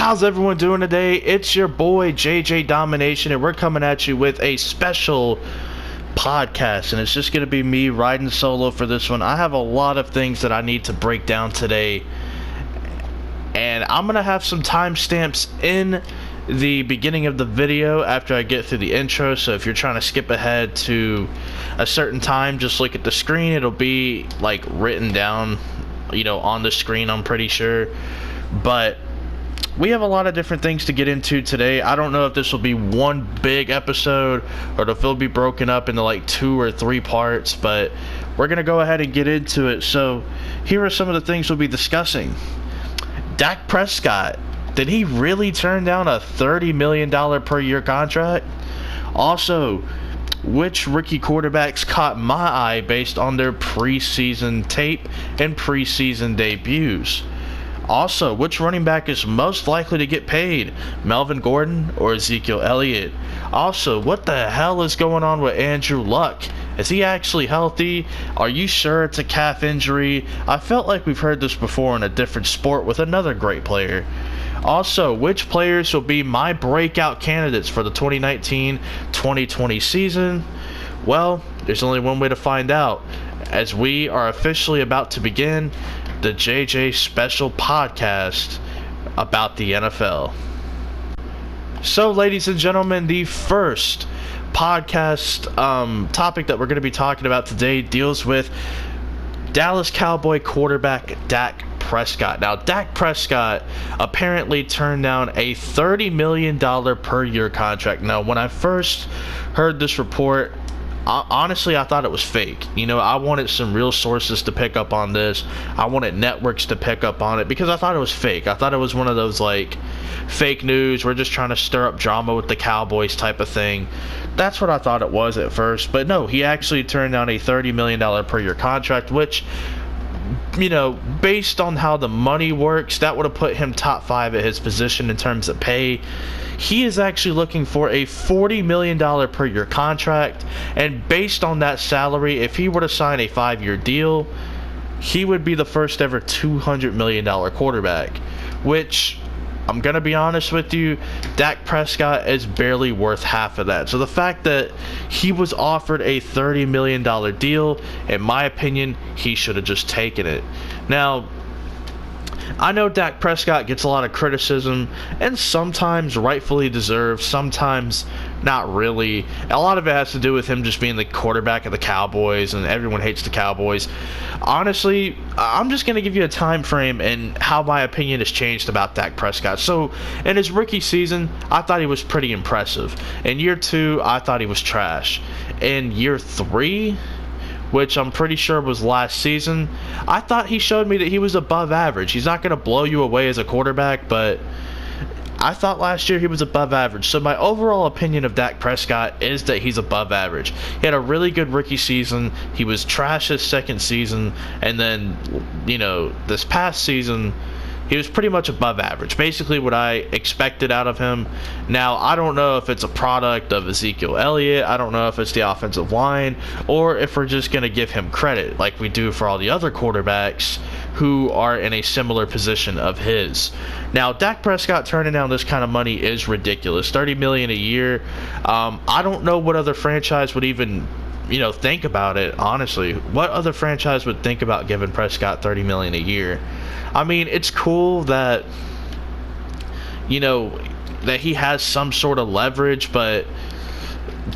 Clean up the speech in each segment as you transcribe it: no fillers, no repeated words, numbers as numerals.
How's everyone doing today? It's your boy JJ Domination, and we're coming at you with a special podcast, and it's just going to be me riding solo for this one. I have a lot of things that I need to break down today, and I'm going to have some timestamps in the beginning of the video after I get through the intro. So if you're trying to skip ahead to a certain time, just look at the screen. It'll be like written down, on the screen, I'm pretty sure. But we have a lot of different things to get into today. I don't know if this will be one big episode or if it'll be broken up into like 2 or 3 parts, but we're going to go ahead and get into it. So here are some of the things we'll be discussing. Dak Prescott, did he really turn down a $30 million per year contract? Also, which rookie quarterbacks caught my eye based on their preseason tape and preseason debuts? Also, which running back is most likely to get paid, Melvin Gordon or Ezekiel Elliott? Also, what the hell is going on with Andrew Luck? Is he actually healthy? Are you sure it's a calf injury? I felt like we've heard this before in a different sport with another great player. Also, which players will be my breakout candidates for the 2019-2020 season? Well, there's only one way to find out, as we are officially about to begin the JJ special podcast about the NFL. So, ladies and gentlemen, the first podcast topic that we're going to be talking about today deals with Dallas Cowboy quarterback Dak Prescott. Now, Dak Prescott apparently turned down a $30 million per year contract. Now, when I first heard this report, honestly, I thought it was fake. I wanted some real sources to pick up on this. I wanted networks to pick up on it because I thought it was fake. I thought it was one of those like fake news. We're just trying to stir up drama with the Cowboys type of thing. That's what I thought it was at first. But no, he actually turned down a $30 million per year contract, which, based on how the money works, that would have put him top 5 at his position in terms of pay. He is actually looking for a $40 million per year contract, and based on that salary, if he were to sign a 5-year deal, he would be the first ever $200 million quarterback, which, I'm going to be honest with you, Dak Prescott is barely worth half of that. So the fact that he was offered a $30 million deal, in my opinion, he should have just taken it. Now, I know Dak Prescott gets a lot of criticism, and sometimes rightfully deserved, sometimes not really. A lot of it has to do with him just being the quarterback of the Cowboys, and everyone hates the Cowboys. Honestly, I'm just going to give you a time frame and how my opinion has changed about Dak Prescott. So, in his rookie season, I thought he was pretty impressive. In year 2, I thought he was trash. In year 3, which I'm pretty sure was last season, I thought he showed me that he was above average. He's not going to blow you away as a quarterback, but I thought last year he was above average. So my overall opinion of Dak Prescott is that he's above average. He had a really good rookie season. He was trash his second season. And then, this past season, he was pretty much above average. Basically what I expected out of him. Now, I don't know if it's a product of Ezekiel Elliott. I don't know if it's the offensive line, or if we're just going to give him credit like we do for all the other quarterbacks who are in a similar position of his. Now, Dak Prescott turning down this kind of money is ridiculous. $30 million a year. I don't know what other franchise would even think about it, honestly. What other franchise would think about giving Prescott $30 million a year? I mean, it's cool that, that he has some sort of leverage, but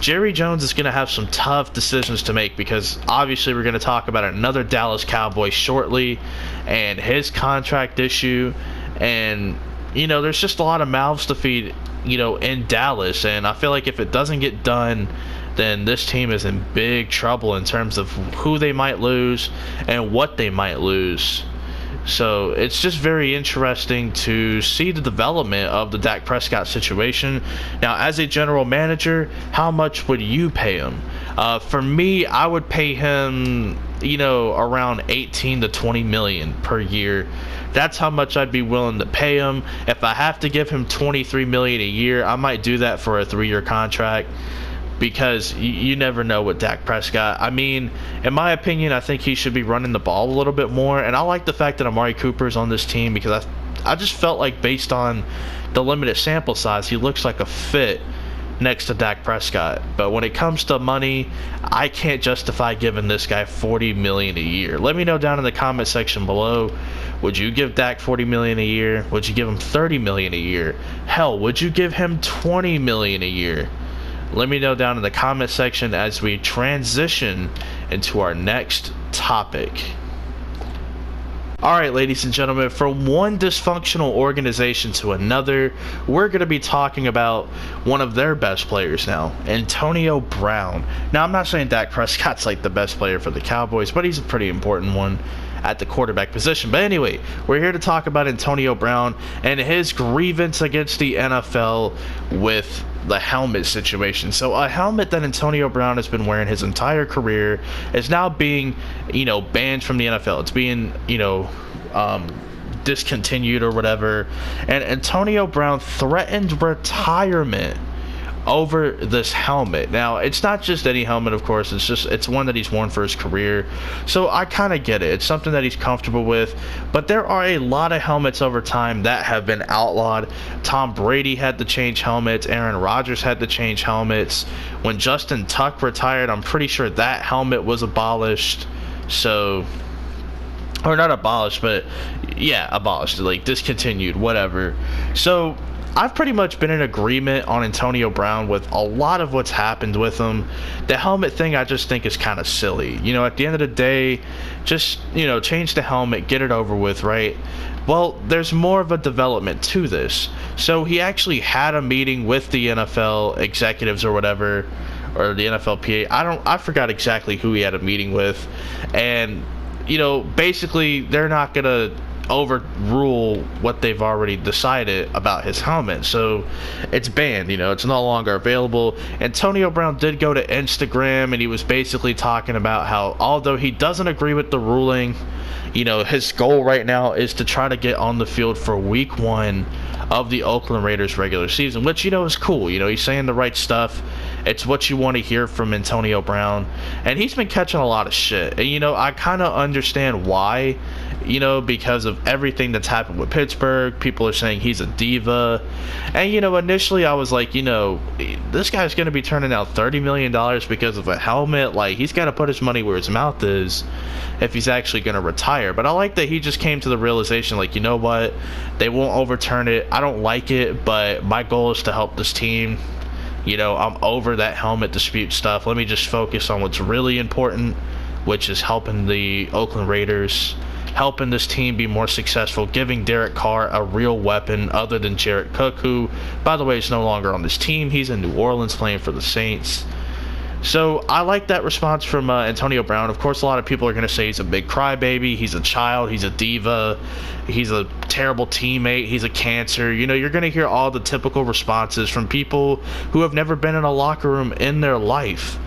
Jerry Jones is going to have some tough decisions to make, because obviously we're going to talk about another Dallas Cowboy shortly and his contract issue. And, there's just a lot of mouths to feed, in Dallas. And I feel like if it doesn't get done, then this team is in big trouble in terms of who they might lose and what they might lose. So it's just very interesting to see the development of the Dak Prescott situation. Now, as a general manager, how much would you pay him? For me, I would pay him, around 18 to 20 million per year. That's how much I'd be willing to pay him. If I have to give him 23 million a year, I might do that for a 3-year contract. because you never know with Dak Prescott. I mean, in my opinion, I think he should be running the ball a little bit more, and I like the fact that Amari Cooper is on this team because I just felt like based on the limited sample size, he looks like a fit next to Dak Prescott. But when it comes to money, I can't justify giving this guy $40 million a year. Let me know down in the comment section below. Would you give Dak $40 million a year? Would you give him $30 million a year? Hell, would you give him $20 million a year? Let me know down in the comment section as we transition into our next topic. Alright, ladies and gentlemen, from one dysfunctional organization to another, we're going to be talking about one of their best players now, Antonio Brown. Now, I'm not saying Dak Prescott's like the best player for the Cowboys, but he's a pretty important one at the quarterback position. But anyway, we're here to talk about Antonio Brown and his grievance against the NFL with the helmet situation. So a helmet that Antonio Brown has been wearing his entire career is now being, banned from the NFL. It's being, discontinued or whatever. And Antonio Brown threatened retirement over this helmet. Now, it's not just any helmet, of course. It's one that he's worn for his career. So I kind of get it. It's something that he's comfortable with. But there are a lot of helmets over time that have been outlawed. Tom Brady had to change helmets. Aaron Rodgers had to change helmets. When Justin Tuck retired, I'm pretty sure that helmet was abolished. So, or not abolished, but yeah, abolished, like discontinued, whatever. So I've pretty much been in agreement on Antonio Brown with a lot of what's happened with him. The helmet thing I just think is kind of silly. At the end of the day, just, change the helmet, get it over with, right? Well, there's more of a development to this. So he actually had a meeting with the NFL executives or whatever, or the NFLPA. I forgot exactly who he had a meeting with. And, basically they're not going to overrule what they've already decided about his helmet. So it's banned, it's no longer available. Antonio Brown did go to Instagram and he was basically talking about how, although he doesn't agree with the ruling, his goal right now is to try to get on the field for week 1 of the Oakland Raiders regular season, which, is cool. He's saying the right stuff. It's what you want to hear from Antonio Brown. And he's been catching a lot of shit. And, I kind of understand why, because of everything that's happened with Pittsburgh. People are saying he's a diva. And, initially I was like, this guy's going to be turning out $30 million because of a helmet. Like, he's got to put his money where his mouth is if he's actually going to retire. But I like that he just came to the realization, like, you know what? They won't overturn it. I don't like it, but my goal is to help this team. I'm over that helmet dispute stuff. Let me just focus on what's really important, which is helping the Oakland Raiders, helping this team be more successful, giving Derek Carr a real weapon other than Jared Cook, who, by the way, is no longer on this team. He's in New Orleans playing for the Saints. So I like that response from Antonio Brown. Of course, a lot of people are going to say he's a big crybaby, he's a child, he's a diva, he's a terrible teammate, he's a cancer. You're going to hear all the typical responses from people who have never been in a locker room in their life.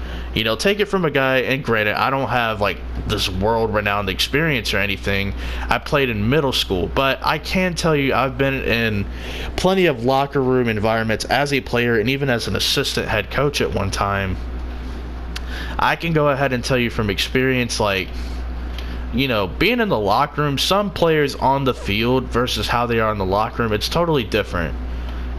Take it from a guy, and granted, I don't have like this world-renowned experience or anything. I played in middle school, but I can tell you I've been in plenty of locker room environments as a player and even as an assistant head coach at one time. I can go ahead and tell you from experience, like, being in the locker room, some players on the field versus how they are in the locker room, it's totally different.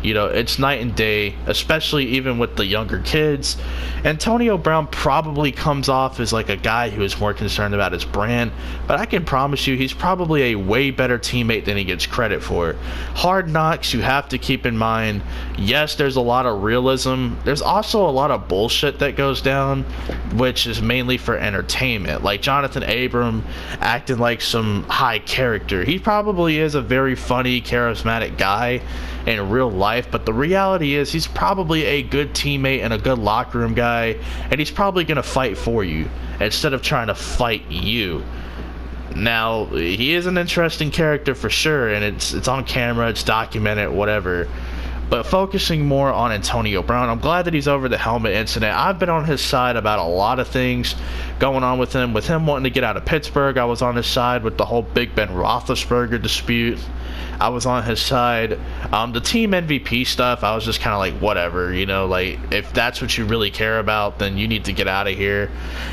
It's night and day, especially even with the younger kids. Antonio Brown probably comes off as like a guy who is more concerned about his brand, but I can promise you he's probably a way better teammate than he gets credit for. Hard Knocks, you have to keep in mind, yes, there's a lot of realism. There's also a lot of bullshit that goes down, which is mainly for entertainment. Like Jonathan Abram acting like some high character. He probably is a very funny, charismatic guy in real life, but the reality is he's probably a good teammate and a good locker room guy, and he's probably going to fight for you instead of trying to fight you. Now, he is an interesting character for sure, and it's on camera, it's documented, whatever. But focusing more on Antonio Brown, I'm glad that he's over the helmet incident. I've been on his side about a lot of things going on with him wanting to get out of Pittsburgh. I was on his side with the whole Big Ben Roethlisberger dispute. I was on his side. The team MVP stuff, I was just kind of like, whatever, like, if that's what you really care about, then you need to get out of here.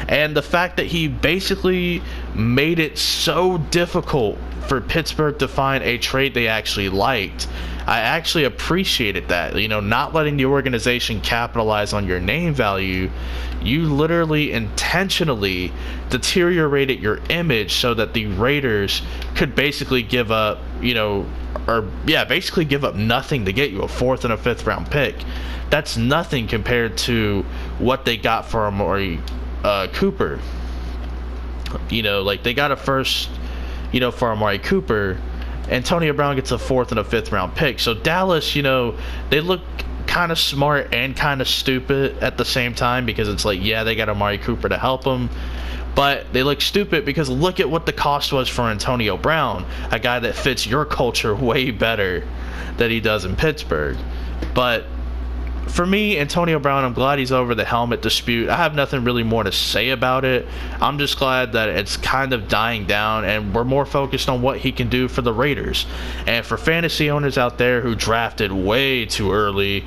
And the fact that he basically made it so difficult for Pittsburgh to find a trade they actually liked, I actually appreciated that. Not letting the organization capitalize on your name value. You literally intentionally deteriorated your image so that the Raiders could basically give up, basically give up nothing to get you a 4th and a 5th round pick. That's nothing compared to what they got for Amari Cooper. Like, they got a first, for Amari Cooper. Antonio Brown gets a 4th and a 5th round pick. So Dallas, they look kind of smart and kind of stupid at the same time, because it's like, yeah, they got Amari Cooper to help them, but they look stupid because look at what the cost was for Antonio Brown, a guy that fits your culture way better than he does in Pittsburgh. But for me, Antonio Brown, I'm glad he's over the helmet dispute. I have nothing really more to say about it. I'm just glad that it's kind of dying down and we're more focused on what he can do for the Raiders. And for fantasy owners out there who drafted way too early,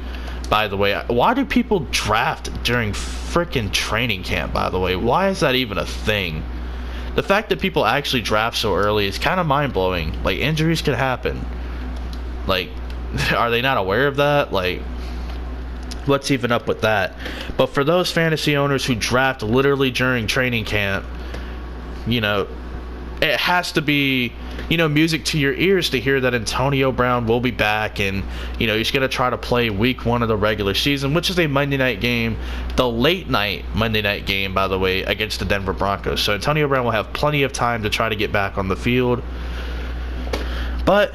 by the way, why do people draft during freaking training camp, by the way? Why is that even a thing? The fact that people actually draft so early is kind of mind-blowing. Like, injuries could happen. Like, are they not aware of that? Like, what's even up with that? But for those fantasy owners who draft literally during training camp, it has to be, music to your ears to hear that Antonio Brown will be back, and, he's going to try to play week 1 of the regular season, which is a Monday night game, the late night Monday night game, by the way, against the Denver Broncos. So Antonio Brown will have plenty of time to try to get back on the field. But,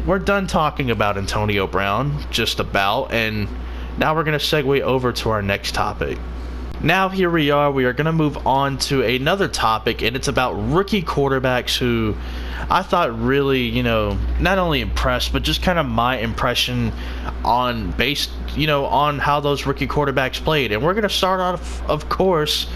we're done talking about Antonio Brown, just about, and now we're going to segue over to our next topic. Now here we are going to move on to another topic, and it's about rookie quarterbacks who I thought really, not only impressed, but just kind of my impression on on how those rookie quarterbacks played. And we're going to start off, of course,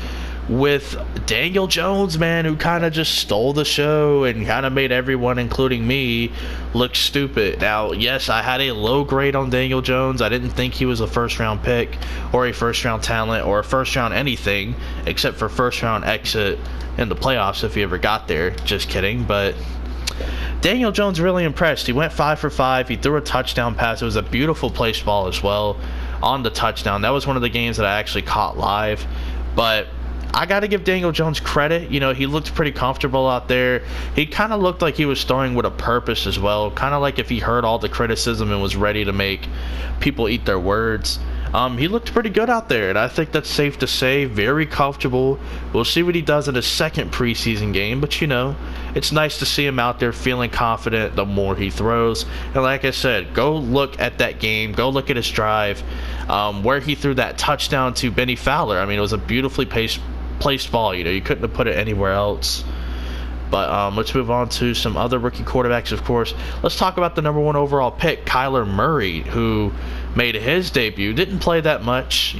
with Daniel Jones, man, who kind of just stole the show and kind of made everyone, including me, look stupid. Now, yes, I had a low grade on Daniel Jones. I didn't think he was a first-round pick or a first-round talent or a first-round anything except for first-round exit in the playoffs if he ever got there. Just kidding. But Daniel Jones really impressed. He went 5 for 5. He threw a touchdown pass. It was a beautiful placed ball as well on the touchdown. That was one of the games that I actually caught live. But I got to give Daniel Jones credit. He looked pretty comfortable out there. He kind of looked like he was throwing with a purpose as well. Kind of like if he heard all the criticism and was ready to make people eat their words. He looked pretty good out there, and I think that's safe to say. Very comfortable. We'll see what he does in his second preseason game, but it's nice to see him out there feeling confident the more he throws. And like I said, go look at that game. Go look at his drive where he threw that touchdown to Benny Fowler. I mean, it was a beautifully placed ball. You couldn't have put it anywhere else. But let's move on to some other rookie quarterbacks, of course. Let's talk about the number 1 overall pick, Kyler Murray, who made his debut. Didn't play that much,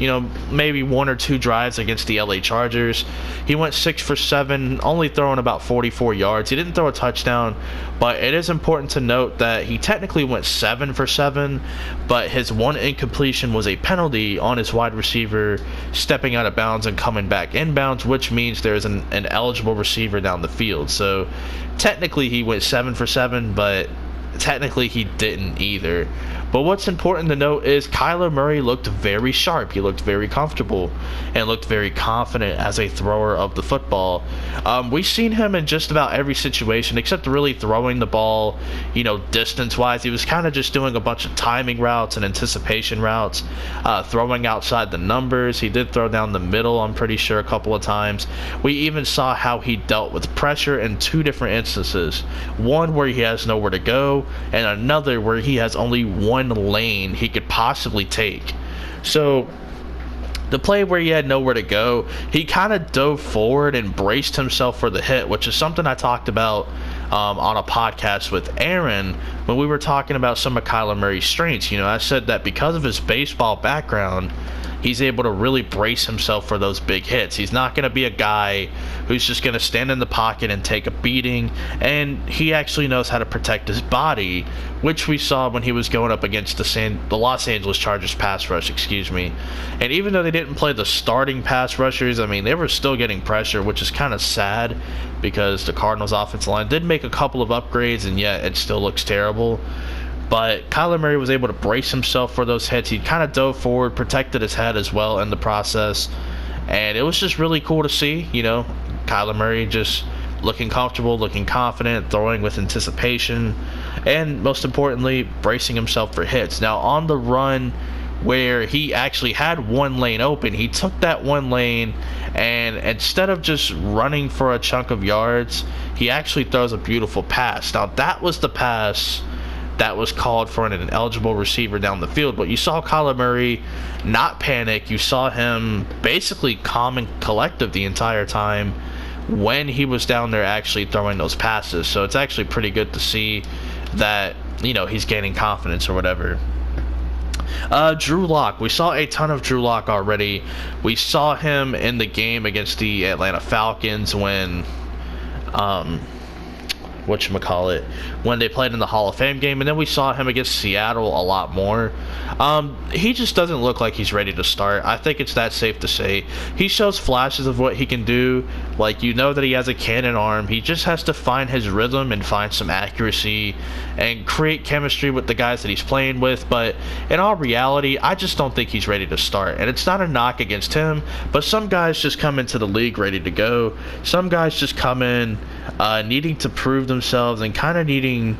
maybe 1 or 2 drives against the LA Chargers. He went 6 for 7, only throwing about 44 yards. He didn't throw a touchdown, but it is important to note that he technically went 7 for 7, but his 1 incompletion was a penalty on his wide receiver stepping out of bounds and coming back inbounds, which means there's an eligible receiver down the field. So technically he went 7 for 7, but technically he didn't either. But what's important to note is Kyler Murray looked very sharp. He looked very comfortable and looked very confident as a thrower of the football. We've seen him in just about every situation except really throwing the ball, distance-wise. He was kind of just doing a bunch of timing routes and anticipation routes, throwing outside the numbers. He did throw down the middle, I'm pretty sure, a couple of times. We even saw how he dealt with pressure in 2 different instances. One where he has nowhere to go, and another where he has only one lane he could possibly take. So the play where he had nowhere to go, he kind of dove forward and braced himself for the hit, which is something I talked about on a podcast with Aaron when we were talking about some of Kyler Murray's strengths. I said that because of his baseball background, he's able to really brace himself for those big hits. He's not going to be a guy who's just going to stand in the pocket and take a beating, and he actually knows how to protect his body, which we saw when he was going up against the Los Angeles Chargers pass rush, And even though they didn't play the starting pass rushers, I mean, they were still getting pressure, which is kind of sad because the Cardinals offensive line did make a couple of upgrades, and yet it still looks terrible. But Kyler Murray was able to brace himself for those hits. He kind of dove forward, protected his head as well in the process. And it was just really cool to see, Kyler Murray just looking comfortable, looking confident, throwing with anticipation, and most importantly, bracing himself for hits. Now, on the run where he actually had one lane open, he took that one lane, and instead of just running for a chunk of yards, he actually throws a beautiful pass. Now, that was the pass that was called for an eligible receiver down the field. But you saw Kyler Murray not panic. You saw him basically calm and collective the entire time when he was down there actually throwing those passes. So it's actually pretty good to see that, he's gaining confidence or whatever. Drew Lock. We saw a ton of Drew Lock already. We saw him in the game against the Atlanta Falcons when when they played in the Hall of Fame game, and then we saw him against Seattle a lot more. He just doesn't look like he's ready to start. I think it's that safe to say. He shows flashes of what he can do. Like, that he has a cannon arm. He just has to find his rhythm and find some accuracy and create chemistry with the guys that he's playing with. But in all reality, I just don't think he's ready to start. And it's not a knock against him, but some guys just come into the league ready to go. Some guys just come in needing to prove themselves and kind of needing,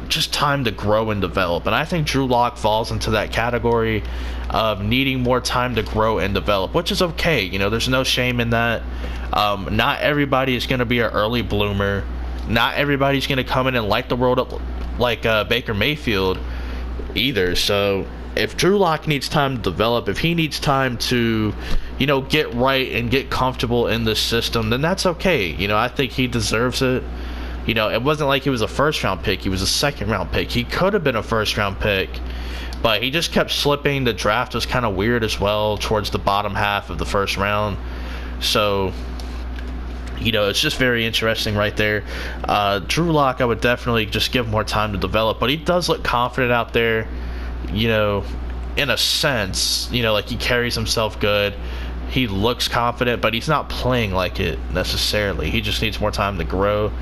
just time to grow and develop. And I think Drew Lock falls into that category of needing more time to grow and develop, which is okay. There's no shame in that. Not everybody is going to be an early bloomer. Not everybody's going to come in and light the world up like Baker Mayfield either. So if Drew Lock needs time to develop, if he needs time to, get right and get comfortable in this system, then that's okay. I think he deserves it. It wasn't like he was a first-round pick. He was a second-round pick. He could have been a first-round pick, but he just kept slipping. The draft was kind of weird as well towards the bottom half of the first round. So, it's just very interesting right there. Drew Lock, I would definitely just give more time to develop, but he does look confident out there, in a sense. Like he carries himself good. He looks confident, but he's not playing like it necessarily. He just needs more time to grow.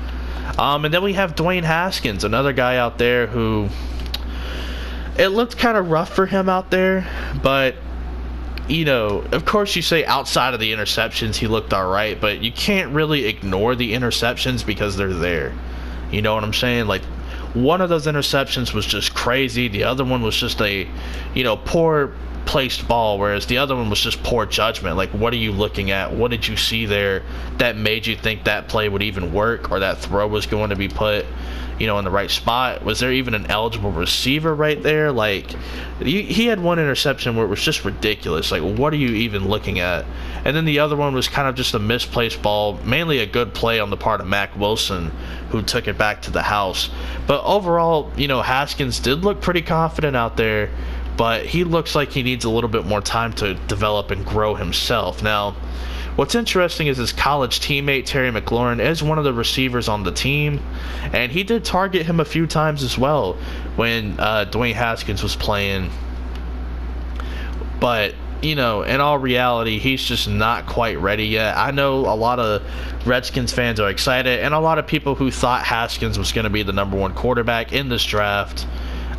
And then we have Dwayne Haskins, another guy out there who it looked kind of rough for him out there, but of course you say outside of the interceptions he looked all right, but you can't really ignore the interceptions because they're there. You know what I'm saying? Like, one of those interceptions was just crazy. The other one was just a, poor placed ball, whereas the other one was just poor judgment. Like, what are you looking at? What did you see there that made you think that play would even work, or that throw was going to be put, in the right spot? Was there even an eligible receiver right there? Like, he had one interception where it was just ridiculous. Like, what are you even looking at? And then the other one was kind of just a misplaced ball, mainly a good play on the part of Mack Wilson, who took it back to the house. But overall, Haskins did look pretty confident out there, but he looks like he needs a little bit more time to develop and grow himself. Now, what's interesting is his college teammate, Terry McLaurin, is one of the receivers on the team, and he did target him a few times as well when Dwayne Haskins was playing. But, in all reality, he's just not quite ready yet. I know a lot of Redskins fans are excited, and a lot of people who thought Haskins was going to be the number one quarterback in this draft,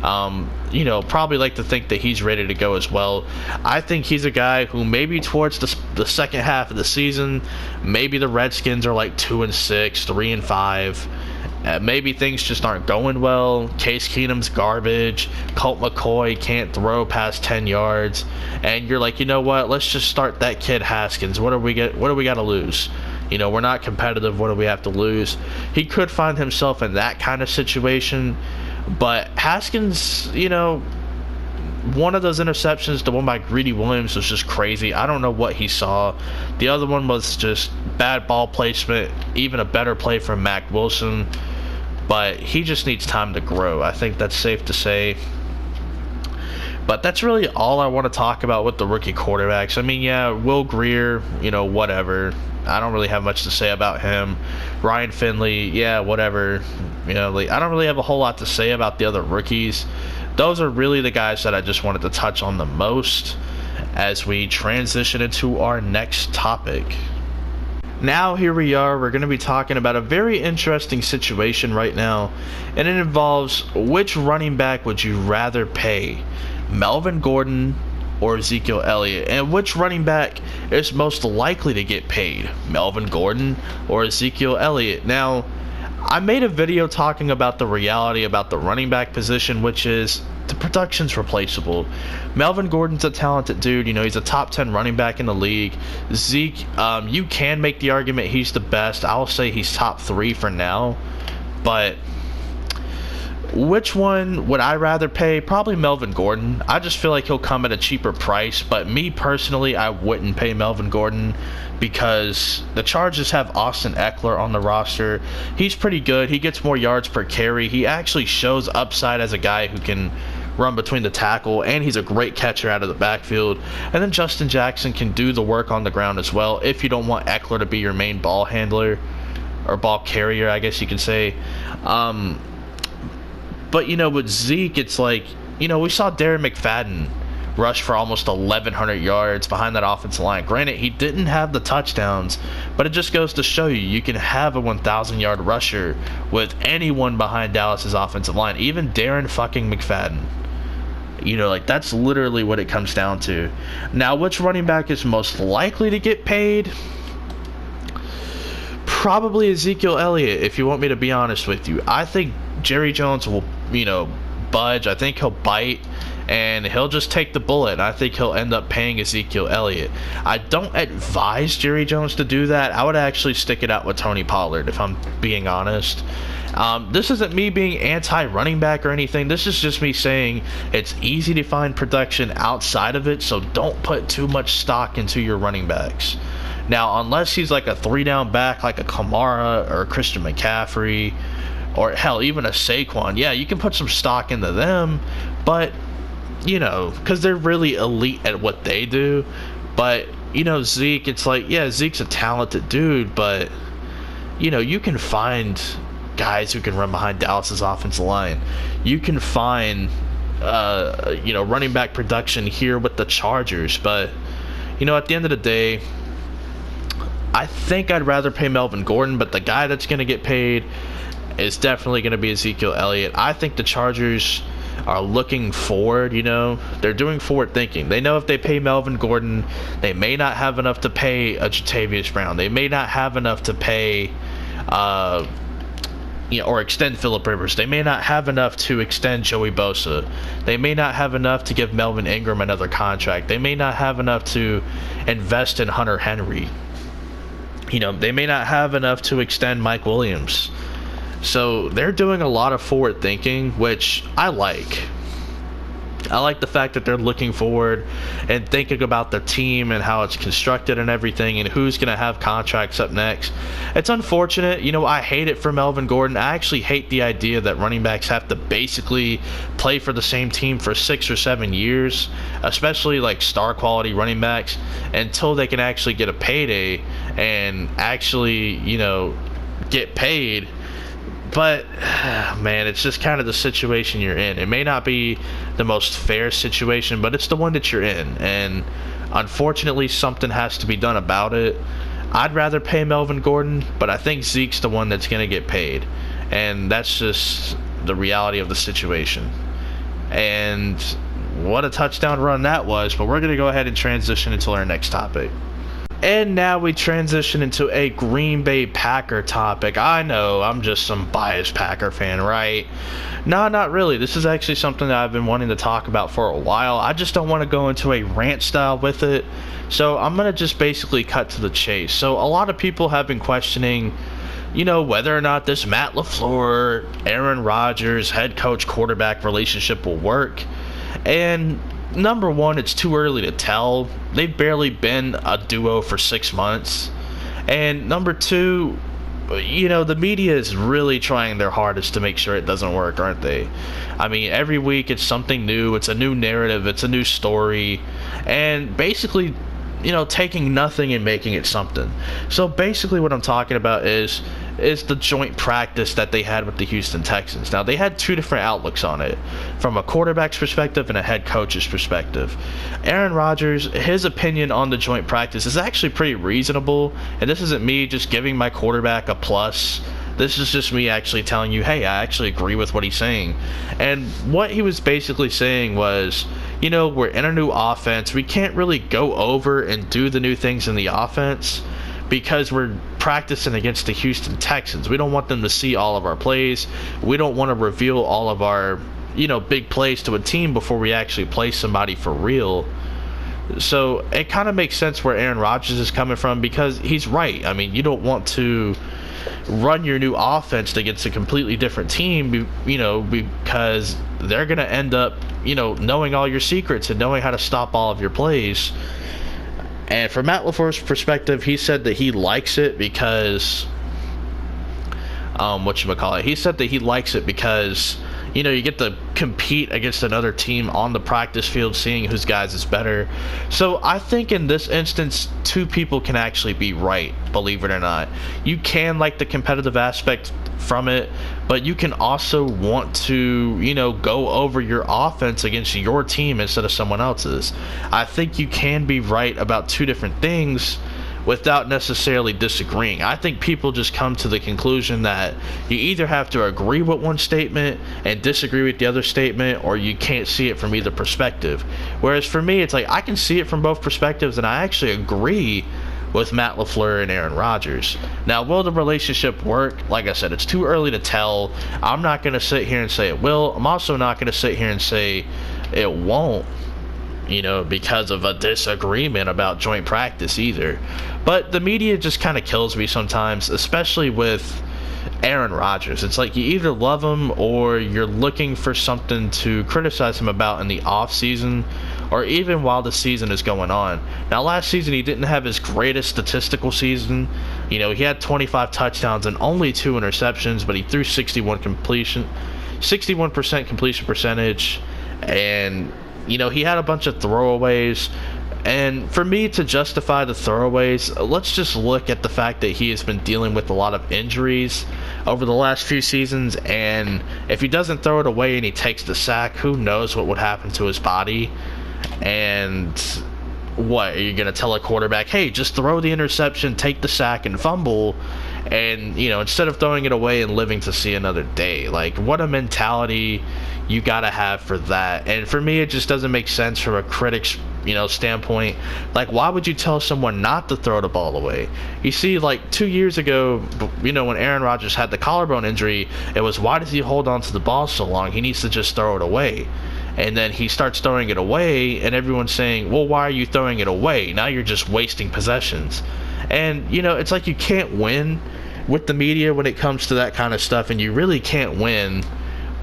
probably like to think that he's ready to go as well. I think he's a guy who maybe towards the second half of the season, maybe the Redskins are like 2-6, 3-5. Maybe things just aren't going well. Case Keenum's garbage. Colt McCoy can't throw past 10 yards. And you're like, you know what? Let's just start that kid Haskins. What do we got to lose? We're not competitive. What do we have to lose? He could find himself in that kind of situation. But Haskins, one of those interceptions, the one by Greedy Williams, was just crazy. I don't know what he saw. The other one was just bad ball placement, even a better play from Mack Wilson. But he just needs time to grow. I think that's safe to say. But that's really all I want to talk about with the rookie quarterbacks. I mean, yeah, Will Grier, whatever. I don't really have much to say about him. Ryan Finley, yeah, whatever. I don't really have a whole lot to say about the other rookies. Those are really the guys that I just wanted to touch on the most as we transition into our next topic. Now here we are, we're going to be talking about a very interesting situation right now, and it involves which running back would you rather pay, Melvin Gordon or Ezekiel Elliott, and which running back is most likely to get paid, Melvin Gordon or Ezekiel Elliott. Now, I made a video talking about the reality about the running back position, which is the production's replaceable. Melvin Gordon's a talented dude. He's a top 10 running back in the league. Zeke, you can make the argument he's the best. I'll say he's top 3 for now. But which one would I rather pay? Probably Melvin Gordon. I just feel like he'll come at a cheaper price. But me personally, I wouldn't pay Melvin Gordon because the Chargers have Austin Eckler on the roster. He's pretty good. He gets more yards per carry. He actually shows upside as a guy who can run between the tackle, and he's a great catcher out of the backfield. And then Justin Jackson can do the work on the ground as well if you don't want Eckler to be your main ball handler or ball carrier, I guess you could say. But with Zeke, it's like, we saw Darren McFadden rush for almost 1,100 yards behind that offensive line. Granted, he didn't have the touchdowns, but it just goes to show you can have a 1,000-yard rusher with anyone behind Dallas's offensive line, even Darren fucking McFadden. That's literally what it comes down to. Now, which running back is most likely to get paid? Probably Ezekiel Elliott, if you want me to be honest with you. I think Jerry Jones will, budge. I think he'll bite, and he'll just take the bullet. I think he'll end up paying Ezekiel Elliott. I don't advise Jerry Jones to do that. I would actually stick it out with Tony Pollard, if I'm being honest. This isn't me being anti-running back or anything. This is just me saying it's easy to find production outside of it, so don't put too much stock into your running backs. Now, unless he's like a 3-down back like a Kamara or a Christian McCaffrey, or hell, even a Saquon, yeah, you can put some stock into them, but, because they're really elite at what they do. But, Zeke, it's like, yeah, Zeke's a talented dude, but, you can find guys who can run behind Dallas's offensive line. You can find, running back production here with the Chargers, but, at the end of the day, I think I'd rather pay Melvin Gordon, but the guy that's going to get paid is definitely going to be Ezekiel Elliott. I think the Chargers are looking forward, They're doing forward thinking. They know if they pay Melvin Gordon, they may not have enough to pay a Jatavius Brown. They may not have enough to pay, or extend Phillip Rivers. They may not have enough to extend Joey Bosa. They may not have enough to give Melvin Ingram another contract. They may not have enough to invest in Hunter Henry. They may not have enough to extend Mike Williams. So they're doing a lot of forward thinking, which I like. I like the fact that they're looking forward and thinking about the team and how it's constructed and everything and who's going to have contracts up next. It's unfortunate. I hate it for Melvin Gordon. I actually hate the idea that running backs have to basically play for the same team for 6 or 7 years, especially like star quality running backs, until they can actually get a payday and actually, get paid. But, man, it's just kind of the situation you're in. It may not be the most fair situation, but it's the one that you're in. And unfortunately, something has to be done about it. I'd rather pay Melvin Gordon, but I think Zeke's the one that's going to get paid. And that's just the reality of the situation. And what a touchdown run that was. But we're going to go ahead and transition into our next topic. And now we transition into a Green Bay Packer topic. I know, I'm just some biased Packer fan, right? No, not really. This is actually something that I've been wanting to talk about for a while. I just don't want to go into a rant style with it. So I'm going to just basically cut to the chase. So a lot of people have been questioning, whether or not this Matt LaFleur, Aaron Rodgers, head coach quarterback relationship will work. And number one, it's too early to tell. They've barely been a duo for 6 months. And number two, the media is really trying their hardest to make sure it doesn't work, aren't they? I mean, every week it's something new, it's a new narrative, it's a new story, and basically, taking nothing and making it something. So basically what I'm talking about is the joint practice that they had with the Houston Texans. Now, they had two different outlooks on it, from a quarterback's perspective and a head coach's perspective. Aaron Rodgers, his opinion on the joint practice is actually pretty reasonable, and this isn't me just giving my quarterback a plus. This is just me actually telling you, hey, I actually agree with what he's saying. And what he was basically saying was, we're in a new offense. We can't really go over and do the new things in the offense because we're practicing against the Houston Texans. We don't want them to see all of our plays. We don't want to reveal all of our, big plays to a team before we actually play somebody for real. So it kind of makes sense where Aaron Rodgers is coming from, because he's right. I mean, you don't want to run your new offense against a completely different team, because they're going to end up, knowing all your secrets and knowing how to stop all of your plays. And from Matt LaFleur's perspective, he said that he likes it because, he said that he likes it because, you get to compete against another team on the practice field, seeing whose guys is better. So I think in this instance, two people can actually be right, believe it or not. You can like the competitive aspect from it, but you can also want to, go over your offense against your team instead of someone else's. I think you can be right about two different things without necessarily disagreeing. I think people just come to the conclusion that you either have to agree with one statement and disagree with the other statement, or you can't see it from either perspective. Whereas for me, it's like I can see it from both perspectives, and I actually agree with Matt LaFleur and Aaron Rodgers. Now, will the relationship work? Like I said, it's too early to tell. I'm not going to sit here and say it will. I'm also not going to sit here and say it won't, because of a disagreement about joint practice either. But the media just kind of kills me sometimes, especially with Aaron Rodgers. It's like you either love him or you're looking for something to criticize him about in the offseason, or even while the season is going on. Now, last season he didn't have his greatest statistical season. He had 25 touchdowns and only 2 interceptions, but he threw 61% completion percentage, and he had a bunch of throwaways. And for me to justify the throwaways, let's just look at the fact that he has been dealing with a lot of injuries over the last few seasons, and if he doesn't throw it away and he takes the sack, who knows what would happen to his body. And what, are you going to tell a quarterback, hey, just throw the interception, take the sack, and fumble, and, instead of throwing it away and living to see another day? Like, what a mentality you got to have for that. And for me, it just doesn't make sense from a critic's, standpoint. Like, why would you tell someone not to throw the ball away? You see, like 2 years ago, when Aaron Rodgers had the collarbone injury, it was, why does he hold on to the ball so long? He needs to just throw it away. And then he starts throwing it away, and everyone's saying, well, why are you throwing it away? Now you're just wasting possessions. And, it's like you can't win with the media when it comes to that kind of stuff, and you really can't win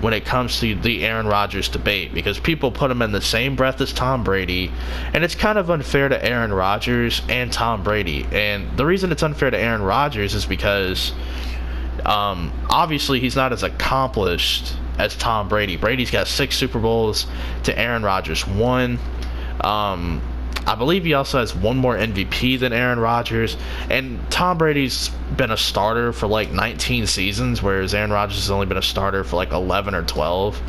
when it comes to the Aaron Rodgers debate, because people put him in the same breath as Tom Brady, and it's kind of unfair to Aaron Rodgers and Tom Brady. And the reason it's unfair to Aaron Rodgers is because obviously he's not as accomplished as Tom Brady. Brady's got 6 Super Bowls to Aaron Rodgers 1. I believe he also has 1 more MVP than Aaron Rodgers, and Tom Brady's been a starter for like 19 seasons, whereas Aaron Rodgers has only been a starter for like 11 or 12.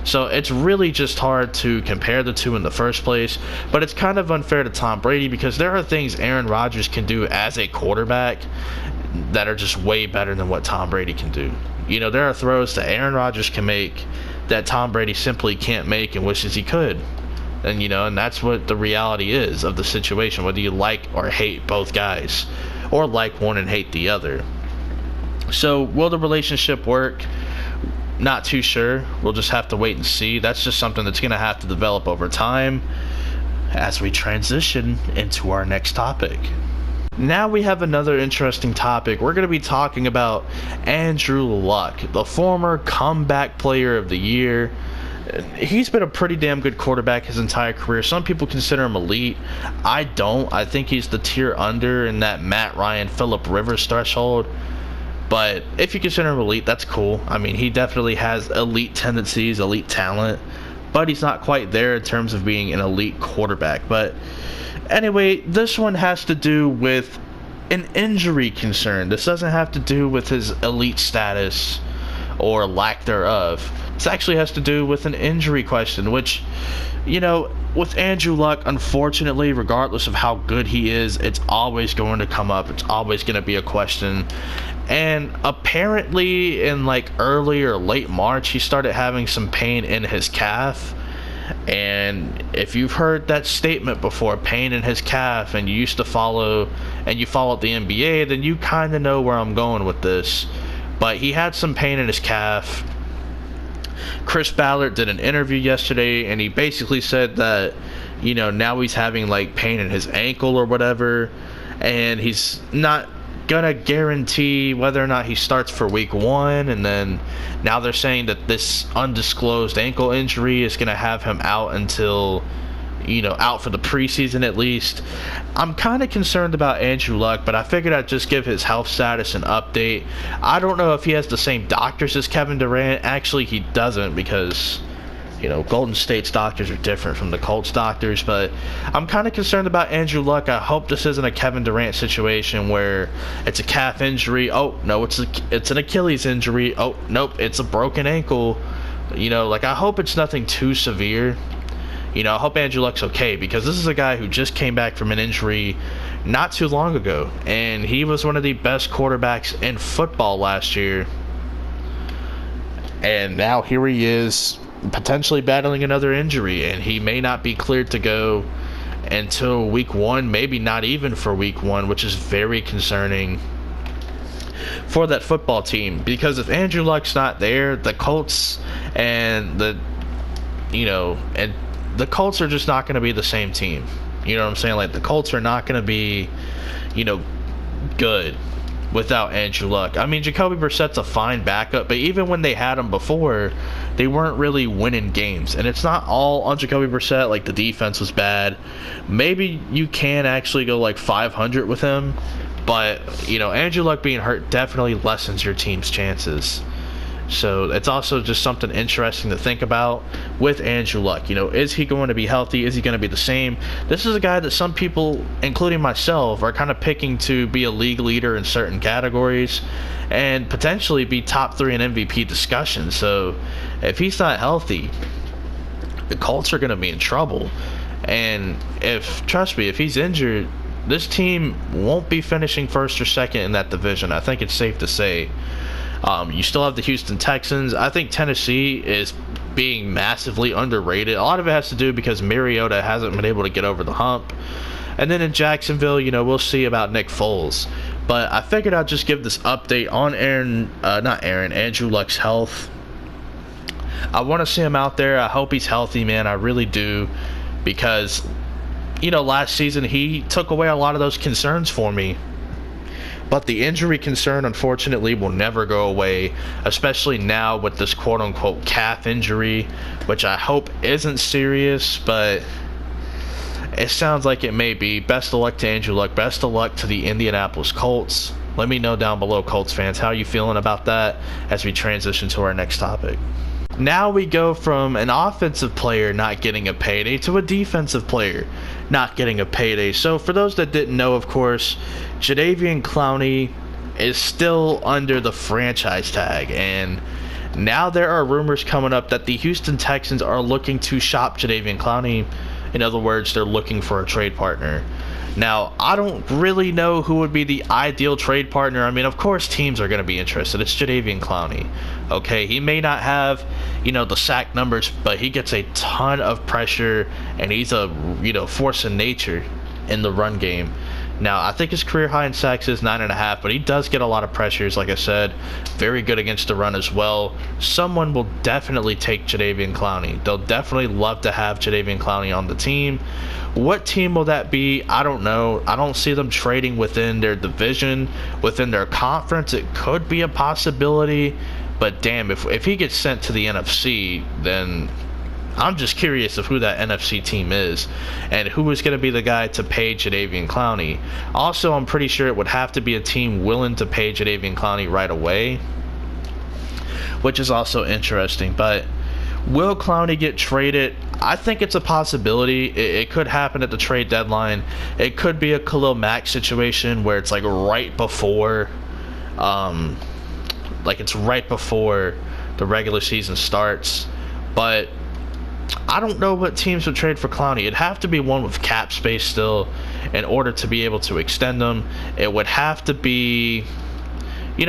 So it's really just hard to compare the two in the first place, but it's kind of unfair to Tom Brady because there are things Aaron Rodgers can do as a quarterback that are just way better than what Tom Brady can do. There are throws that Aaron Rodgers can make that Tom Brady simply can't make and wishes he could. And, and that's what the reality is of the situation, whether you like or hate both guys, or like one and hate the other. So, will the relationship work? Not too sure. We'll just have to wait and see. That's just something that's going to have to develop over time as we transition into our next topic. Now we have another interesting topic. We're going to be talking about Andrew Luck, the former comeback player of the year. He's been a pretty damn good quarterback his entire career. Some people consider him elite. I don't. I think he's the tier under in that Matt Ryan, Phillip Rivers threshold. But if you consider him elite, that's cool. I mean, he definitely has elite tendencies, elite talent, but he's not quite there in terms of being an elite quarterback. But anyway, this one has to do with an injury concern. This doesn't have to do with his elite status or lack thereof. This actually has to do with an injury question, which, you know, with Andrew Luck, unfortunately, regardless of how good he is, it's always going to come up. It's always going to be a question. And apparently in like early or late March, he started having some pain in his calf. And if you've heard that statement before, pain in his calf, and you used to follow and you followed the NBA, then you kind of know where I'm going with this. But he had some pain in his calf. Chris Ballard did an interview yesterday, and he basically said that, you know, now he's having like pain in his ankle or whatever, and he's not gonna guarantee whether or not he starts for week 1. And then now they're saying that this undisclosed ankle injury is gonna have him out until, you know, out for the preseason at least. I'm kind of concerned about Andrew Luck, but I figured I'd just give his health status an update. I don't know if he has the same doctors as Kevin Durant. Actually, he doesn't, because, you know, Golden State's doctors are different from the Colts doctors. But I'm kind of concerned about Andrew Luck. I hope this isn't a Kevin Durant situation where it's a calf injury. Oh, no, it's an Achilles injury. Oh, nope, it's a broken ankle. You know, like, I hope it's nothing too severe. You know, I hope Andrew Luck's okay, because this is a guy who just came back from an injury not too long ago, and he was one of the best quarterbacks in football last year. And now here he is, potentially battling another injury, and he may not be cleared to go until week 1, maybe not even for week 1, which is very concerning for that football team. Because if Andrew Luck's not there, the Colts and the Colts are just not going to be the same team. You know what I'm saying? Like, the Colts are not going to be, you know, good without Andrew Luck. I mean, Jacoby Brissett's a fine backup, but even when they had him before, they weren't really winning games. And it's not all on Jacoby Brissett. Like, the defense was bad. Maybe you can actually go like 500 with him, but, you know, Andrew Luck being hurt definitely lessens your team's chances. So it's also just something interesting to think about with Andrew Luck. You know, is he going to be healthy? Is he going to be the same? This is a guy that some people, including myself, are kind of picking to be a league leader in certain categories and potentially be top 3 in MVP discussion. So if he's not healthy, the Colts are going to be in trouble. And trust me, if he's injured, this team won't be finishing first or second in that division. I think it's safe to say. You still have the Houston Texans. I think Tennessee is being massively underrated. A lot of it has to do because Mariota hasn't been able to get over the hump. And then in Jacksonville, you know, we'll see about Nick Foles. But I figured I'd just give this update on Andrew Luck's health. I want to see him out there. I hope he's healthy, man. I really do. Because, you know, last season he took away a lot of those concerns for me. But the injury concern, unfortunately, will never go away, especially now with this quote-unquote calf injury, which I hope isn't serious, but it sounds like it may be. Best of luck to Andrew Luck. Best of luck to the Indianapolis Colts. Let me know down below, Colts fans, how are you feeling about that as we transition to our next topic. Now we go from an offensive player not getting a payday to a defensive player not getting a payday. So for those that didn't know, of course, Jadeveon Clowney is still under the franchise tag, and now there are rumors coming up that the Houston Texans are looking to shop Jadeveon Clowney. In other words, they're looking for a trade partner. Now, I don't really know who would be the ideal trade partner. I mean, of course, teams are going to be interested. It's Jadeveon Clowney. Okay, he may not have, you know, the sack numbers, but he gets a ton of pressure, and he's a, you know, force of nature in the run game. Now, I think his career high in sacks is 9.5, but he does get a lot of pressures, like I said. Very good against the run as well. Someone will definitely take Jadeveon Clowney. They'll definitely love to have Jadeveon Clowney on the team. What team will that be? I don't know. I don't see them trading within their division, within their conference. It could be a possibility, but damn, if he gets sent to the NFC, then I'm just curious of who that NFC team is and who is going to be the guy to pay Jadeveon Clowney. Also, I'm pretty sure it would have to be a team willing to pay Jadeveon Clowney right away, which is also interesting. But will Clowney get traded? I think it's a possibility. It could happen at the trade deadline. It could be a Khalil Mack situation where it's like right before, it's right before the regular season starts. But I don't know what teams would trade for Clowney. It'd have to be one with cap space still in order to be able to extend them. It would have to be,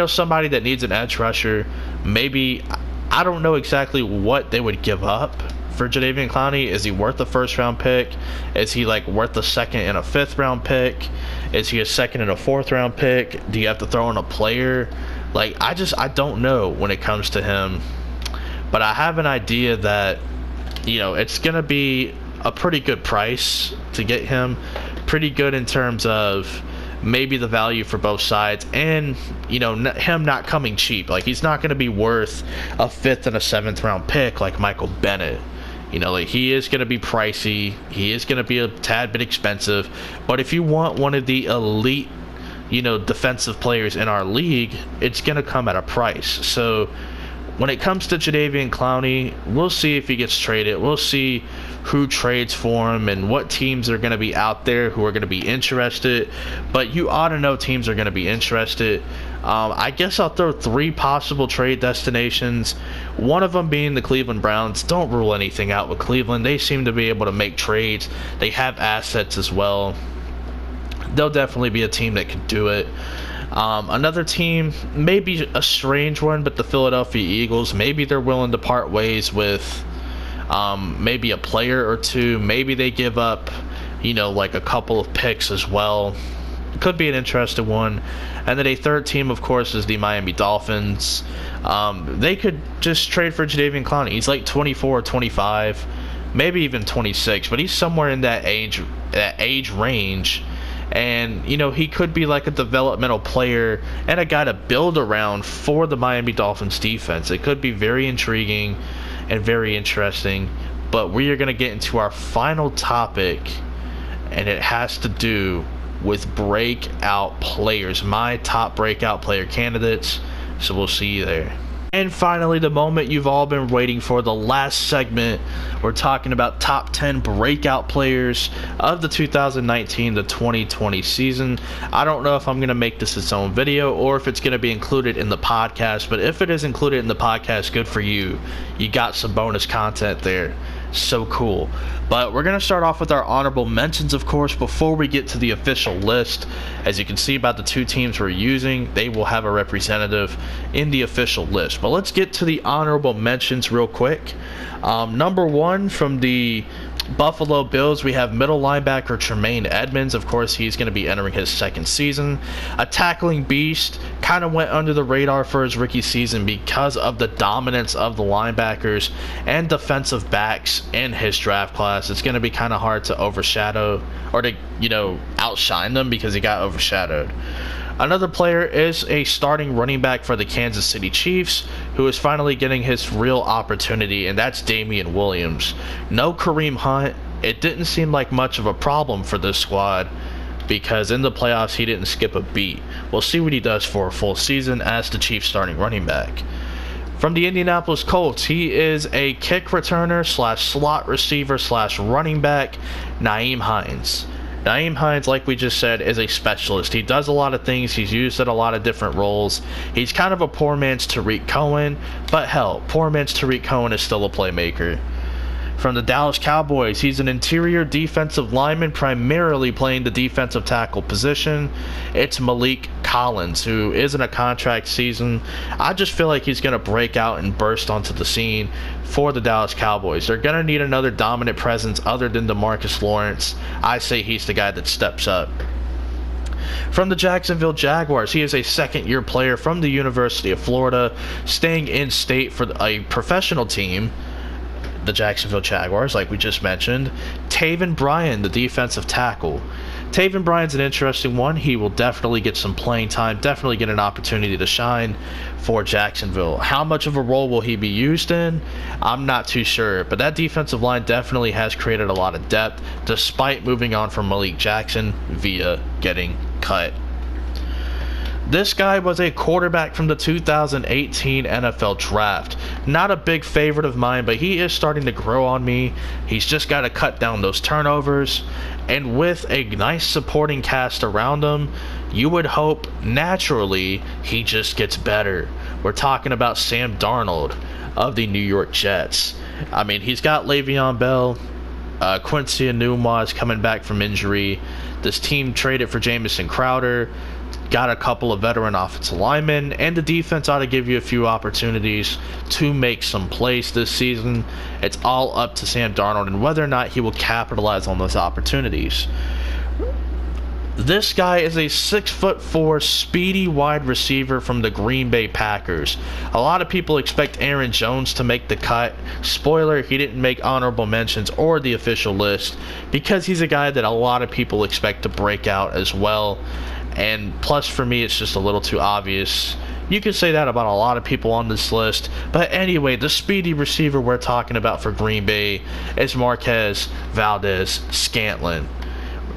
somebody that needs an edge rusher. Maybe, I don't know exactly what they would give up for Jadeveon Clowney. Is he worth a first-round pick? Is he worth a second and a fifth-round pick? Is he a second and a fourth-round pick? Do you have to throw in a player? I don't know when it comes to him. But I have an idea that, it's going to be a pretty good price to get him. Pretty good in terms of maybe the value for both sides, and him not coming cheap. He's not going to be worth a fifth and a seventh round pick like Michael Bennett. He is going to be pricey. He is going to be a tad bit expensive. But if you want one of the elite defensive players in our league, it's going to come at a price. So when it comes to Jadeveon Clowney, we'll see if he gets traded. We'll see who trades for him and what teams are going to be out there who are going to be interested. But you ought to know teams are going to be interested. I guess I'll throw 3 possible trade destinations. One of them being the Cleveland Browns. Don't rule anything out with Cleveland. They seem to be able to make trades. They have assets as well. They'll definitely be a team that can do it. Another team, maybe a strange one, but the Philadelphia Eagles. Maybe they're willing to part ways with maybe a player or two. Maybe they give up, a couple of picks as well. Could be an interesting one. And then a third team, of course, is the Miami Dolphins. They could just trade for Jadeveon Clowney. He's 24 or 25, maybe even 26, but he's somewhere in that age range. And, he could be a developmental player and a guy to build around for the Miami Dolphins defense. It could be very intriguing and very interesting. But we are going to get into our final topic, and it has to do with breakout players. My top breakout player candidates. So we'll see you there. And finally, the moment you've all been waiting for, the last segment. We're talking about top 10 breakout players of the 2019 to 2020 season. I don't know if I'm going to make this its own video or if it's going to be included in the podcast, but if it is included in the podcast, good for you. You got some bonus content there. So cool. But we're going to start off with our honorable mentions, of course, before we get to the official list. As you can see about the 2 teams we're using, they will have a representative in the official list. But let's get to the honorable mentions real quick. Number 1 from the Buffalo Bills, we have middle linebacker Tremaine Edmonds. Of course, he's going to be entering his second season. A tackling beast, kind of went under the radar for his rookie season because of the dominance of the linebackers and defensive backs in his draft class. It's going to be kind of hard to overshadow or to, outshine them because he got overshadowed. Another player is a starting running back for the Kansas City Chiefs, who is finally getting his real opportunity, and that's Damian Williams. No Kareem Hunt. It didn't seem like much of a problem for this squad because in the playoffs he didn't skip a beat. We'll see what he does for a full season as the Chiefs starting running back. From the Indianapolis Colts, he is a kick returner / slot receiver / running back, Nyheim Hines. Nyheim Hines, like we just said, is a specialist. He does a lot of things. He's used at a lot of different roles. He's kind of a poor man's Tariq Cohen, but hell, poor man's Tariq Cohen is still a playmaker. From the Dallas Cowboys, he's an interior defensive lineman, primarily playing the defensive tackle position. It's Malik Collins, who is in a contract season. I just feel like he's going to break out and burst onto the scene for the Dallas Cowboys. They're going to need another dominant presence other than DeMarcus Lawrence. I say he's the guy that steps up. From the Jacksonville Jaguars, he is a second-year player from the University of Florida, staying in state for a professional team, the Jacksonville Jaguars, like we just mentioned. Taven Bryan, the defensive tackle. Taven Bryan's an interesting one. He will definitely get some playing time, definitely get an opportunity to shine for Jacksonville. How much of a role will he be used in? I'm not too sure, but that defensive line definitely has created a lot of depth despite moving on from Malik Jackson via getting cut. This guy was a quarterback from the 2018 NFL Draft. Not a big favorite of mine, but he is starting to grow on me. He's just got to cut down those turnovers. And with a nice supporting cast around him, you would hope, naturally, he just gets better. We're talking about Sam Darnold of the New York Jets. I mean, he's got Le'Veon Bell. Quincy Enunwa is coming back from injury. This team traded for Jamison Crowder. Got a couple of veteran offensive linemen, and the defense ought to give you a few opportunities to make some plays this season. It's all up to Sam Darnold and whether or not he will capitalize on those opportunities. This guy is a 6'4" speedy wide receiver from the Green Bay Packers. A lot of people expect Aaron Jones to make the cut. Spoiler, he didn't make honorable mentions or the official list because he's a guy that a lot of people expect to break out as well. And plus, for me, it's just a little too obvious. You can say that about a lot of people on this list. But anyway, the speedy receiver we're talking about for Green Bay is Marquez Valdes-Scantling.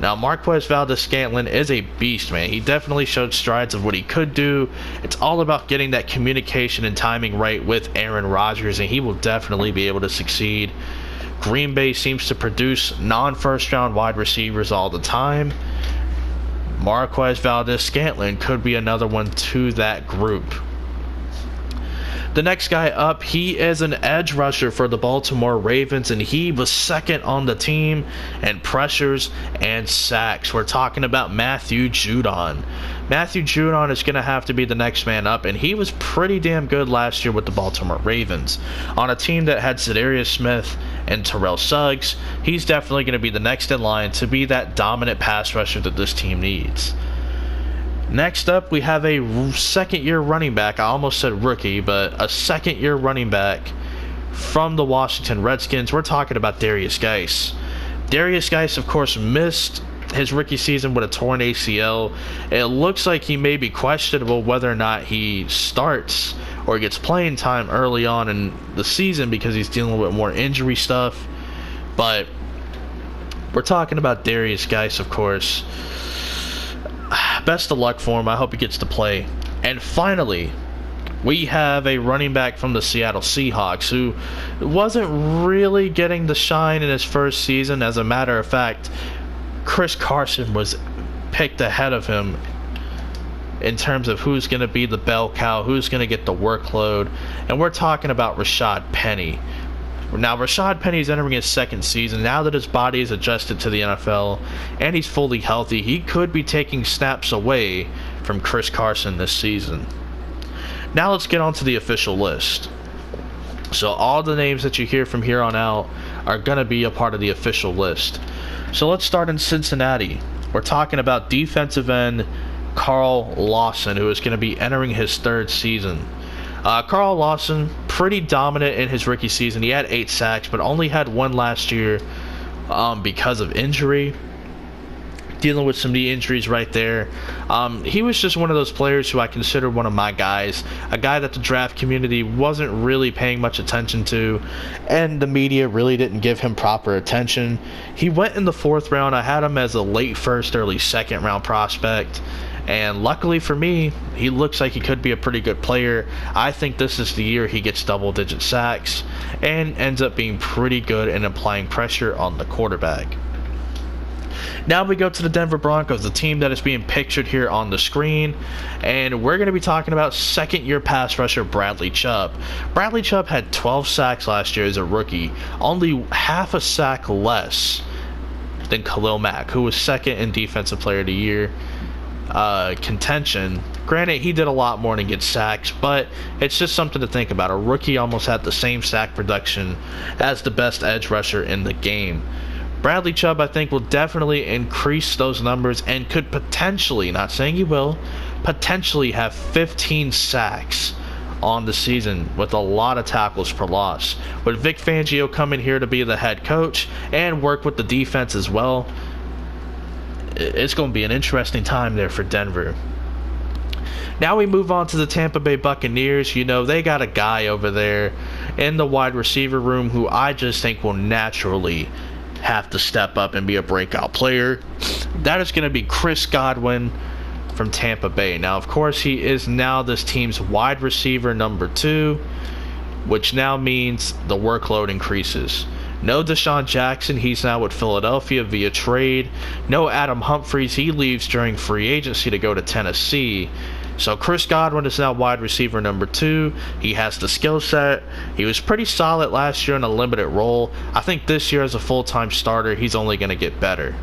Now, Marquez Valdes-Scantling is a beast, man. He definitely showed strides of what he could do. It's all about getting that communication and timing right with Aaron Rodgers, and he will definitely be able to succeed. Green Bay seems to produce non-first-round wide receivers all the time. Marquez Valdes-Scantling could be another one to that group. The next guy up, he is an edge rusher for the Baltimore Ravens, and he was second on the team in pressures and sacks. We're talking about Matthew Judon. Matthew Judon is going to have to be the next man up, and he was pretty damn good last year with the Baltimore Ravens. On a team that had Za'Darius Smith and Terrell Suggs, he's definitely going to be the next in line to be that dominant pass rusher that this team needs. Next up, we have a second-year running back. I almost said rookie, but a second-year running back from the Washington Redskins. We're talking about Darius Geis. Darius Geis, of course, missed his rookie season with a torn ACL. It looks like he may be questionable whether or not he starts or gets playing time early on in the season because he's dealing with more injury stuff. But we're talking about Darius Geis, of course. Best of luck for him. I hope he gets to play. And finally, we have a running back from the Seattle Seahawks who wasn't really getting the shine in his first season. As a matter of fact, Chris Carson was picked ahead of him in terms of who's going to be the bell cow, who's going to get the workload. And we're talking about Rashad Penny. Now, Rashad Penny's entering his second season. Now that his body is adjusted to the NFL and he's fully healthy, he could be taking snaps away from Chris Carson this season. Now let's get on to the official list. So all the names that you hear from here on out are going to be a part of the official list. So let's start in Cincinnati. We're talking about defensive end Carl Lawson, who is going to be entering his third season. Carl Lawson, pretty dominant in his rookie season. He had 8 sacks, but only had 1 last year because of injury. Dealing with some knee injuries right there. He was just one of those players who I consider one of my guys. A guy that the draft community wasn't really paying much attention to, and the media really didn't give him proper attention. He went in the 4th round. I had him as a late 1st, early 2nd round prospect. And luckily for me, he looks like he could be a pretty good player. I think this is the year he gets double-digit sacks and ends up being pretty good in applying pressure on the quarterback. Now we go to the Denver Broncos, the team that is being pictured here on the screen. And we're going to be talking about second-year pass rusher Bradley Chubb. Bradley Chubb had 12 sacks last year as a rookie, only half a sack less than Khalil Mack, who was second in Defensive Player of the Year contention. Granted, he did a lot more than get sacks, but it's just something to think about. A rookie almost had the same sack production as the best edge rusher in the game. Bradley Chubb, I think, will definitely increase those numbers and could potentially, not saying he will, potentially have 15 sacks on the season with a lot of tackles per loss. With Vic Fangio coming here to be the head coach and work with the defense as well, it's going to be an interesting time there for Denver. Now we move on to the Tampa Bay Buccaneers. You know, they got a guy over there in the wide receiver room who I just think will naturally have to step up and be a breakout player. That is going to be Chris Godwin from Tampa Bay. Now, of course, he is now this team's wide receiver number 2, which now means the workload increases. No Deshaun Jackson, he's now with Philadelphia via trade. No Adam Humphries, he leaves during free agency to go to Tennessee. So Chris Godwin is now wide receiver number 2. He has the skill set. He was pretty solid last year in a limited role. I think this year as a full-time starter, he's only going to get better.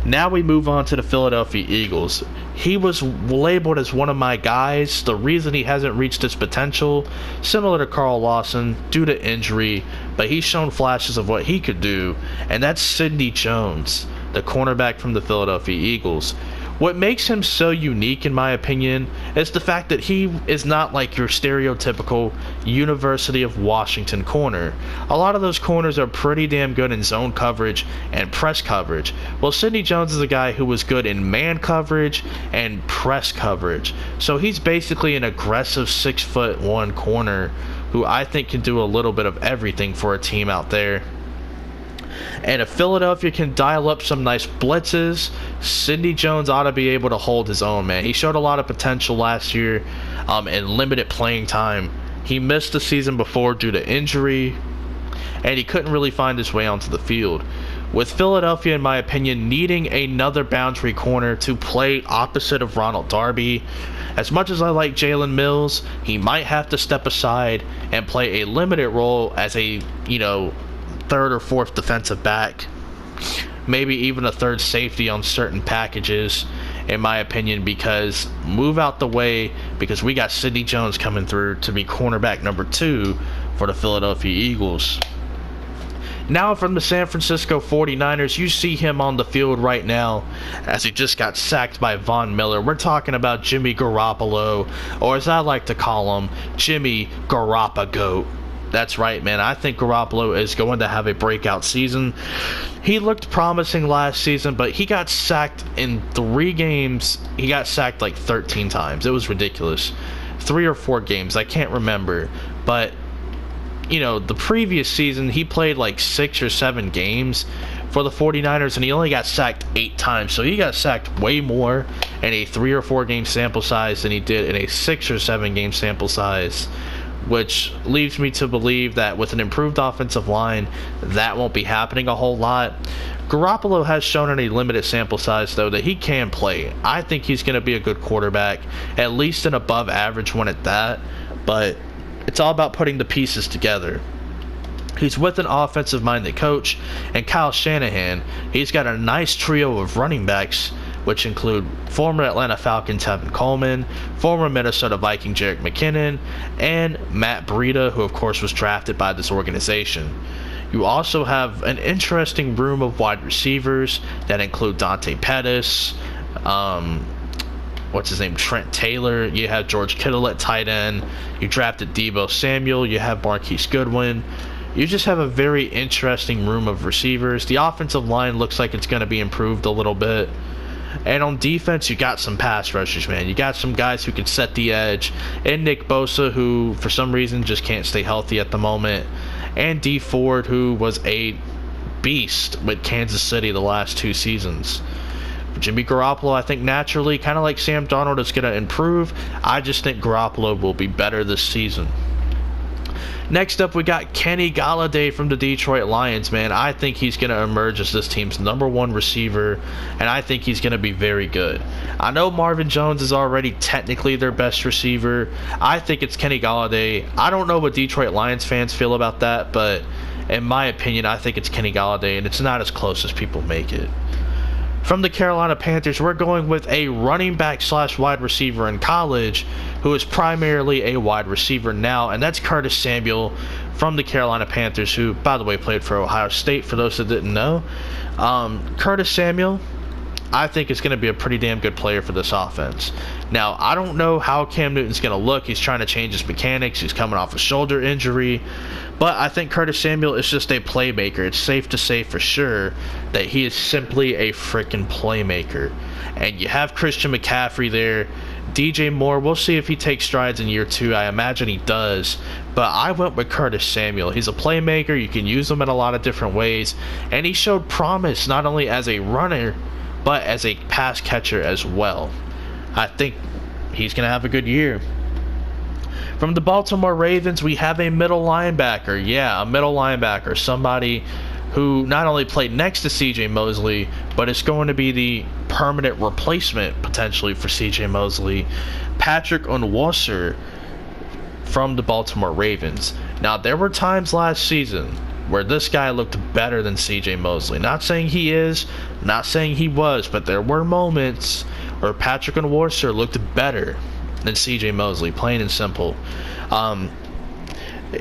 Now we move on to the Philadelphia Eagles. He was labeled as one of my guys. The reason he hasn't reached his potential, similar to Carl Lawson, due to injury, but he's shown flashes of what he could do, and that's Sidney Jones, the cornerback from the Philadelphia Eagles. What makes him so unique, in my opinion, is the fact that he is not like your stereotypical University of Washington corner. A lot of those corners are pretty damn good in zone coverage and press coverage. Well, Sidney Jones is a guy who was good in man coverage and press coverage. So he's basically an aggressive 6'1" corner who I think can do a little bit of everything for a team out there. And if Philadelphia can dial up some nice blitzes, Sidney Jones ought to be able to hold his own, man. He showed a lot of potential last year in limited playing time. He missed the season before due to injury, and he couldn't really find his way onto the field. With Philadelphia, in my opinion, needing another boundary corner to play opposite of Ronald Darby, as much as I like Jalen Mills, he might have to step aside and play a limited role as a, third or fourth defensive back, maybe even a third safety on certain packages, in my opinion, because move out the way, because we got Sidney Jones coming through to be cornerback number 2 for the Philadelphia Eagles. Now from the San Francisco 49ers, you see him on the field right now as he just got sacked by Von Miller. We're talking about Jimmy Garoppolo, or as I like to call him, Jimmy Garoppolo. That's right, man. I think Garoppolo is going to have a breakout season. He looked promising last season, but he got sacked in 3 games. He got sacked like 13 times. It was ridiculous. 3 or 4 games. I can't remember. But, the previous season, he played like 6 or 7 games for the 49ers, and he only got sacked 8 times. So he got sacked way more in a 3 or 4 game sample size than he did in a 6 or 7 game sample size, which leads me to believe that with an improved offensive line, that won't be happening a whole lot. Garoppolo has shown in a limited sample size, though, that he can play. I think he's going to be a good quarterback, at least an above average one at that, but it's all about putting the pieces together. He's with an offensive-minded coach, and Kyle Shanahan, he's got a nice trio of running backs, which include former Atlanta Falcon Tevin Coleman, former Minnesota Viking Jerick McKinnon, and Matt Breida, who of course was drafted by this organization. You also have an interesting room of wide receivers that include Dante Pettis, Trent Taylor. You have George Kittle at tight end. You drafted Deebo Samuel. You have Marquise Goodwin. You just have a very interesting room of receivers. The offensive line looks like it's going to be improved a little bit. And on defense, you got some pass rushers, man. You got some guys who can set the edge. And Nick Bosa, who for some reason just can't stay healthy at the moment. And Dee Ford, who was a beast with Kansas City the last 2 seasons. Jimmy Garoppolo, I think naturally, kind of like Sam Darnold, is going to improve. I just think Garoppolo will be better this season. Next up, we got Kenny Golladay from the Detroit Lions, man. I think he's going to emerge as this team's number 1 receiver, and I think he's going to be very good. I know Marvin Jones is already technically their best receiver. I think it's Kenny Golladay. I don't know what Detroit Lions fans feel about that, but in my opinion, I think it's Kenny Golladay, and it's not as close as people make it. From the Carolina Panthers, we're going with a running back / wide receiver in college who is primarily a wide receiver now, and that's Curtis Samuel from the Carolina Panthers, who, by the way, played for Ohio State, for those that didn't know. Curtis Samuel, I think, is going to be a pretty damn good player for this offense. Now, I don't know how Cam Newton's going to look. He's trying to change his mechanics. He's coming off a shoulder injury. But I think Curtis Samuel is just a playmaker. It's safe to say for sure that he is simply a freaking playmaker. And you have Christian McCaffrey there. DJ Moore, we'll see if he takes strides in year 2. I imagine he does. But I went with Curtis Samuel. He's a playmaker. You can use him in a lot of different ways. And he showed promise not only as a runner, but as a pass catcher as well. I think he's going to have a good year. From the Baltimore Ravens, we have a middle linebacker. Yeah, a middle linebacker. Somebody who not only played next to CJ Mosley, but is going to be the permanent replacement, potentially, for CJ Mosley. Patrick Onwuasor from the Baltimore Ravens. Now, there were times last season where this guy looked better than CJ Mosley. Not saying he is, not saying he was, but there were moments where Patrick Onwuasor looked better than CJ Mosley, plain and simple.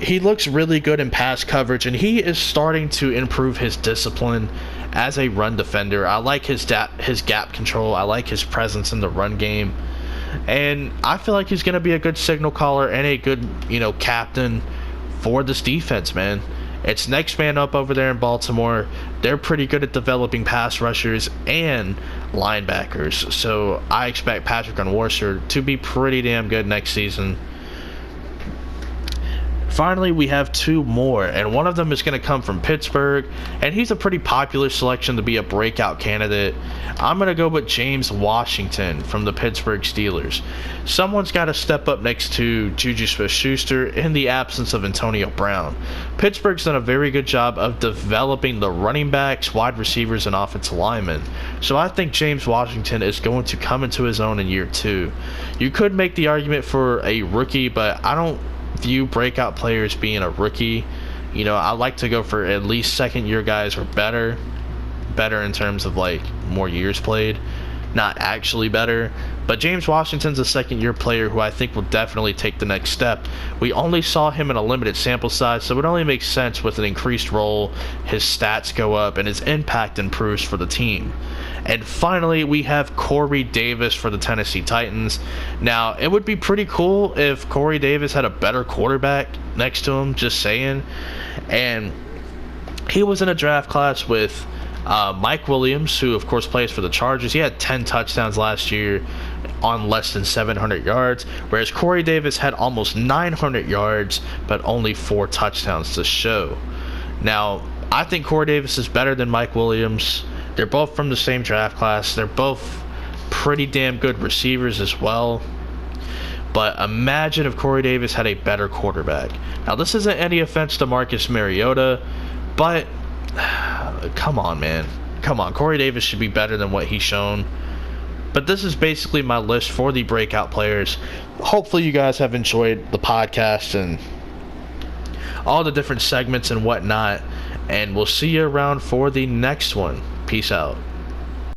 He looks really good in pass coverage, and he is starting to improve his discipline as a run defender. I like his gap control. I like his presence in the run game. And I feel like he's going to be a good signal caller and a good, captain for this defense, man. It's next man up over there in Baltimore. They're pretty good at developing pass rushers and linebackers. So I expect Patrick Onwuasor to be pretty damn good next season. Finally, we have 2 more, and one of them is going to come from Pittsburgh, and he's a pretty popular selection to be a breakout candidate. I'm going to go with James Washington from the Pittsburgh Steelers. Someone's got to step up next to Juju Smith-Schuster in the absence of Antonio Brown. Pittsburgh's done a very good job of developing the running backs, wide receivers, and offensive linemen. So I think James Washington is going to come into his own in year 2. You could make the argument for a rookie, but I don't view breakout players being a rookie. I like to go for at least second year guys or better in terms of more years played, not actually better. But James Washington's a second year player who I think will definitely take the next step. We only saw him in a limited sample size, so it only makes sense with an increased role, his stats go up and his impact improves for the team. And finally, we have Corey Davis for the Tennessee Titans. Now, it would be pretty cool if Corey Davis had a better quarterback next to him, just saying. And he was in a draft class with Mike Williams, who, of course, plays for the Chargers. He had 10 touchdowns last year on less than 700 yards, whereas Corey Davis had almost 900 yards, but only 4 touchdowns to show. Now, I think Corey Davis is better than Mike Williams. They're both from the same draft class. They're both pretty damn good receivers as well. But imagine if Corey Davis had a better quarterback. Now, this isn't any offense to Marcus Mariota, but come on, man. Come on. Corey Davis should be better than what he's shown. But this is basically my list for the breakout players. Hopefully you guys have enjoyed the podcast and all the different segments and whatnot. And we'll see you around for the next one. Peace out.